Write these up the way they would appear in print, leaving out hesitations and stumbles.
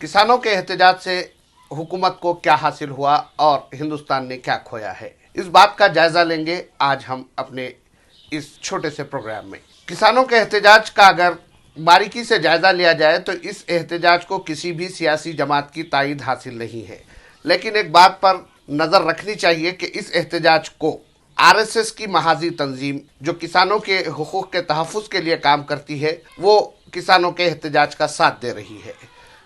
किसानों के एहतजाज से हुकूमत को क्या हासिल हुआ और हिंदुस्तान ने क्या खोया है, इस बात का जायजा लेंगे आज हम अपने इस छोटे से प्रोग्राम में। किसानों के एहतजाज का अगर बारीकी से जायजा लिया जाए तो इस एहतजाज को किसी भी सियासी जमात की तायद हासिल नहीं है, लेकिन एक बात पर नजर रखनी चाहिए कि इस एहतजाज को आरएसएस की महाजी तंजीम जो किसानों के हुकूक के तहफ़्फ़ुज़ के लिए काम करती है, वो किसानों के एहतजाज का साथ दे रही है।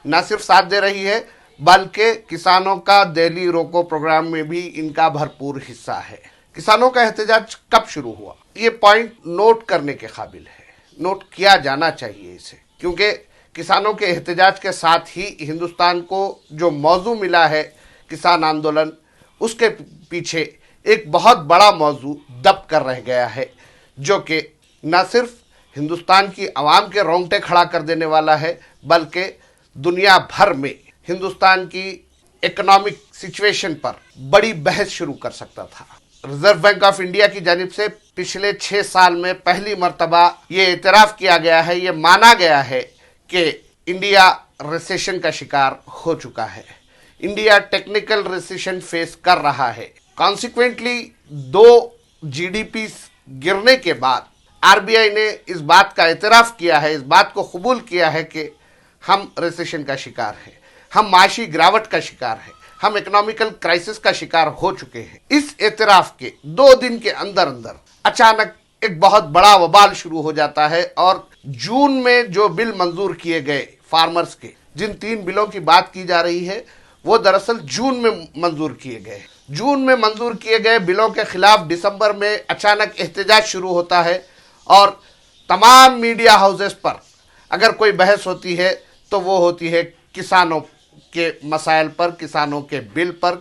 न सिर्फ साथ दे रही है बल्कि किसानों का दिल्ली रोको प्रोग्राम में भी इनका भरपूर हिस्सा है। किसानों का एहतजाज कब शुरू हुआ, ये पॉइंट नोट करने के काबिल है, नोट किया जाना चाहिए इसे, क्योंकि किसानों के एहतजाज के साथ ही हिंदुस्तान को जो मौजू मिला है किसान आंदोलन, उसके पीछे एक बहुत बड़ा मौजू दब कर रह गया है, जो कि न सिर्फ हिंदुस्तान की आवाम के रोंगटे खड़ा कर देने वाला है बल्कि दुनिया भर में हिंदुस्तान की इकोनॉमिक सिचुएशन पर बड़ी बहस शुरू कर सकता था। रिजर्व बैंक ऑफ इंडिया की जानिब से पिछले 6 साल में पहली मर्तबा ये इतराफ़ किया गया है, ये माना गया है कि इंडिया रिसेशन का शिकार हो चुका है, इंडिया टेक्निकल रिसेशन फेस कर रहा है। कॉन्सिक्वेंटली 2 जीडीपी गिरने के बाद आरबीआई ने इस बात का इतराफ़ किया है, इस बात को कबूल किया है कि हम रिसेशन का शिकार हैं, हम माशी गिरावट का शिकार हैं, हम इकोनॉमिकल क्राइसिस का शिकार हो चुके हैं। इस एतराफ़ के 2 दिन के अंदर अंदर अचानक एक बहुत बड़ा वबाल शुरू हो जाता है और जून में जो बिल मंजूर किए गए फार्मर्स के, जिन 3 बिलों की बात की जा रही है, वो दरअसल जून में मंजूर किए गए। जून में मंजूर किए गए बिलों के खिलाफ दिसंबर में अचानक एहतजाज शुरू होता है और तमाम मीडिया हाउसेस पर अगर कोई बहस होती है तो वो होती है किसानों के मसाइल पर, किसानों के बिल पर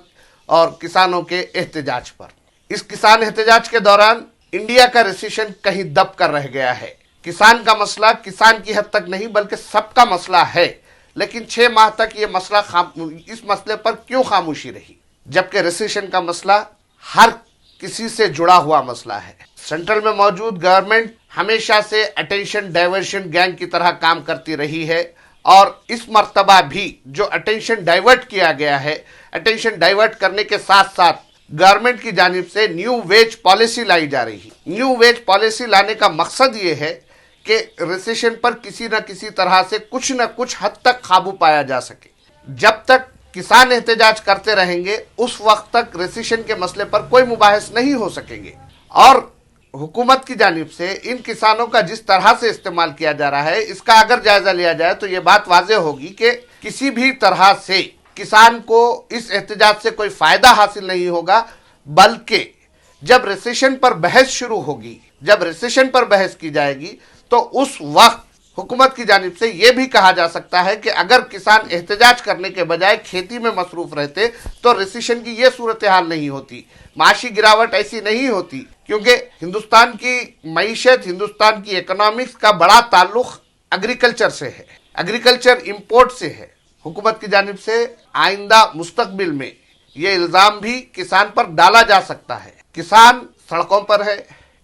और किसानों के एहतजाज पर। इस किसान एहतजाज के दौरान इंडिया का रिसेशन कहीं दब कर रह गया है। किसान का मसला किसान की हद तक नहीं बल्कि सबका मसला है, लेकिन 6 माह तक ये मसला इस मसले पर क्यों खामोशी रही, जबकि रिसेशन का मसला हर किसी से जुड़ा हुआ मसला है। सेंट्रल में मौजूद गवर्नमेंट हमेशा से अटेंशन डाइवर्शन गैंग की तरह काम करती रही है और इस मर्तबा भी जो अटेंशन डाइवर्ट किया गया है, अटेंशन डाइवर्ट करने के साथ साथ गवर्नमेंट की जानिब से न्यू वेज पॉलिसी लाई जा रही है। न्यू वेज पॉलिसी लाने का मकसद ये है कि रिसेशन पर किसी न किसी तरह से कुछ न कुछ हद तक काबू पाया जा सके। जब तक किसान एहतजाज करते रहेंगे उस वक्त तक रिसेशन के मसले पर कोई मुबाहिस नहीं हो सकेंगे और हुकूमत की जानिब से इन किसानों का जिस तरह से इस्तेमाल किया जा रहा है, इसका अगर जायजा लिया जाए तो ये बात वाज़ेह होगी कि किसी भी तरह से किसान को इस एहतजाज से कोई फ़ायदा हासिल नहीं होगा, बल्कि जब रिसेशन पर बहस शुरू होगी, जब रिसेशन पर बहस की जाएगी तो उस वक्त हुकूमत की जानिब से ये भी कहा जा सकता है कि अगर किसान एहतजाज करने के बजाय खेती में मसरूफ रहते तो रिसेशन की ये सूरत हाल नहीं होती, माशी गिरावट ऐसी नहीं होती, क्योंकि हिंदुस्तान की मईशत, हिंदुस्तान की इकोनॉमिक्स का बड़ा ताल्लुक एग्रीकल्चर से है, एग्रीकल्चर इंपोर्ट से है। हुकूमत की जानिब से आइंदा मुस्तकबिल में ये इल्ज़ाम भी किसान पर डाला जा सकता है। किसान सड़कों पर है,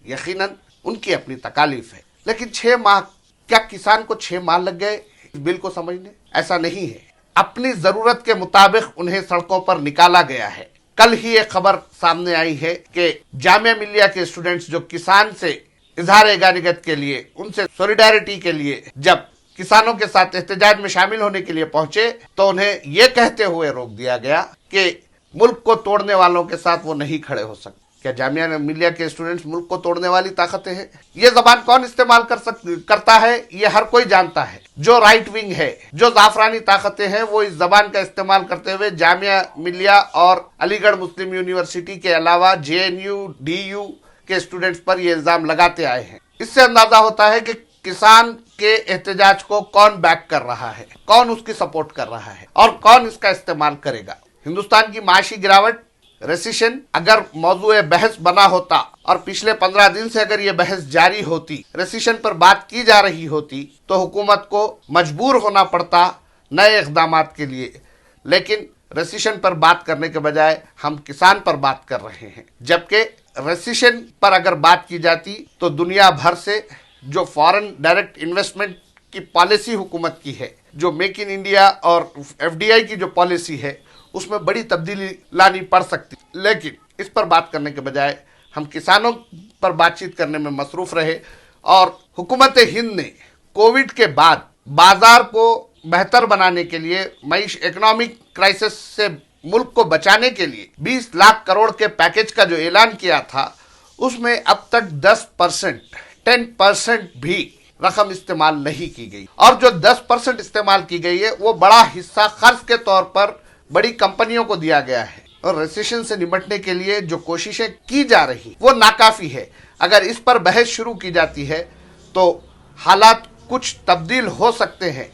यकीनन उनकी अपनी तकालीफ है, लेकिन 6 माह, क्या किसान को 6 माह लग गए इस बिल को समझने? ऐसा नहीं है। अपनी ज़रूरत के मुताबिक उन्हें सड़कों पर निकाला गया है। कल ही एक खबर सामने आई है कि जामिया मिलिया के स्टूडेंट्स जो किसान से इजहार गानिगत के लिए, उनसे सॉलिडारिटी के लिए जब किसानों के साथ एहतजाज में शामिल होने के लिए पहुंचे तो उन्हें यह कहते हुए रोक दिया गया कि मुल्क को तोड़ने वालों के साथ वो नहीं खड़े हो सकते। क्या जामिया मिलिया के स्टूडेंट्स मुल्क को तोड़ने वाली ताकतें हैं? ये जबान कौन इस्तेमाल करता है ये हर कोई जानता है। जो राइट विंग है, जो जाफरानी ताकतें हैं, वो इस जबान का इस्तेमाल करते हुए जामिया मिलिया और अलीगढ़ मुस्लिम यूनिवर्सिटी के अलावा जेएनयू, डीयू के स्टूडेंट्स पर ये इल्जाम लगाते आए हैं। इससे अंदाजा होता है कि किसान के एहतजाज को कौन बैक कर रहा है, कौन उसकी सपोर्ट कर रहा है और कौन इसका इस्तेमाल करेगा। हिंदुस्तान की माशी गिरावट, रेसिशन अगर मौजूए बहस बना होता और पिछले 15 दिन से अगर ये बहस जारी होती, रेसिशन पर बात की जा रही होती, तो हुकूमत को मजबूर होना पड़ता नए इक़दामात के लिए। लेकिन रेसिशन पर बात करने के बजाय हम किसान पर बात कर रहे हैं, जबकि रेसिशन पर अगर बात की जाती तो दुनिया भर से जो फॉरेन डायरेक्ट इन्वेस्टमेंट की पॉलिसी हुकूमत की है, जो मेक इन इंडिया और एफडीआई की जो पॉलिसी है उसमें बड़ी तब्दीली लानी पड़ सकती, लेकिन इस पर बात करने के बजाय हम किसानों पर बातचीत करने में मसरूफ रहे। और हुकूमत हिंद ने कोविड के बाद बाजार को बेहतर बनाने के लिए, इकोनॉमिक क्राइसिस से मुल्क को बचाने के लिए 20 लाख करोड़ के पैकेज का जो ऐलान किया था, उसमें अब तक 10% भी रकम इस्तेमाल नहीं की गई। और जो 10% इस्तेमाल की गई है वो बड़ा हिस्सा खर्च के तौर पर बड़ी कंपनियों को दिया गया है। और रिसेशन से निपटने के लिए जो कोशिशें की जा रही वो नाकाफी है। अगर इस पर बहस शुरू की जाती है तो हालात कुछ तब्दील हो सकते हैं।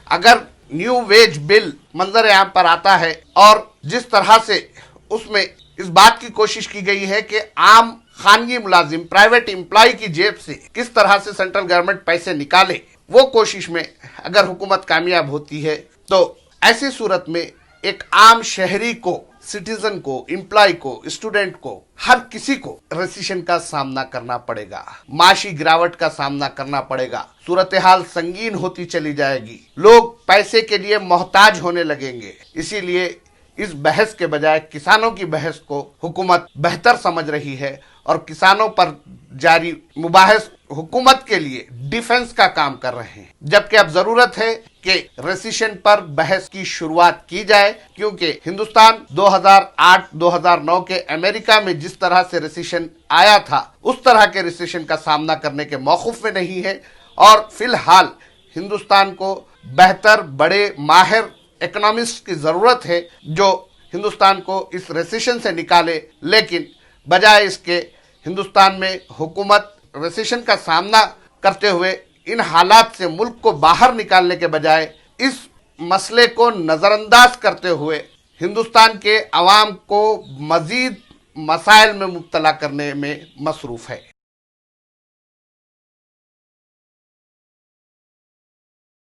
अगर न्यू वेज बिल मंजर आम पर आता है और जिस तरह से उसमें इस बात की कोशिश की गई है कि आम खानगी मुलाजिम, प्राइवेट एम्प्लॉय की जेब से किस तरह से सेंट्रल गवर्नमेंट पैसे निकाले, वो कोशिश में अगर हुकूमत कामयाब होती है तो ऐसी सूरत में एक आम शहरी को, सिटीजन को, एम्प्लॉय को, स्टूडेंट को, हर किसी को रिसेशन का सामना करना पड़ेगा, माशी गिरावट का सामना करना पड़ेगा। सूरत हाल संगीन होती चली जाएगी, लोग पैसे के लिए मोहताज होने लगेंगे। इसीलिए इस बहस के बजाय किसानों की बहस को हुकूमत बेहतर समझ रही है और किसानों पर जारी मुबाहिस हुकूमत के लिए डिफेंस का काम कर रहे हैं। जबकि अब जरूरत है कि रेसिशन पर बहस की शुरुआत की जाए, क्योंकि हिंदुस्तान 2008-2009 के अमेरिका में जिस तरह से रेसिशन आया था उस तरह के रेसिशन का सामना करने के मौक़िफ़ में नहीं है। और फिलहाल हिंदुस्तान को बेहतर, बड़े, माहिर इकोनॉमिस्ट की ज़रूरत है जो हिंदुस्तान को इस रेसिशन से निकाले। लेकिन बजाय इसके हिंदुस्तान में हुकूमत रेसिशन का सामना करते हुए इन हालात से मुल्क को बाहर निकालने के बजाय इस मसले को नज़रअंदाज करते हुए हिंदुस्तान के अवाम को मज़ीद मसाइल में मुब्तला करने में मसरूफ़ है।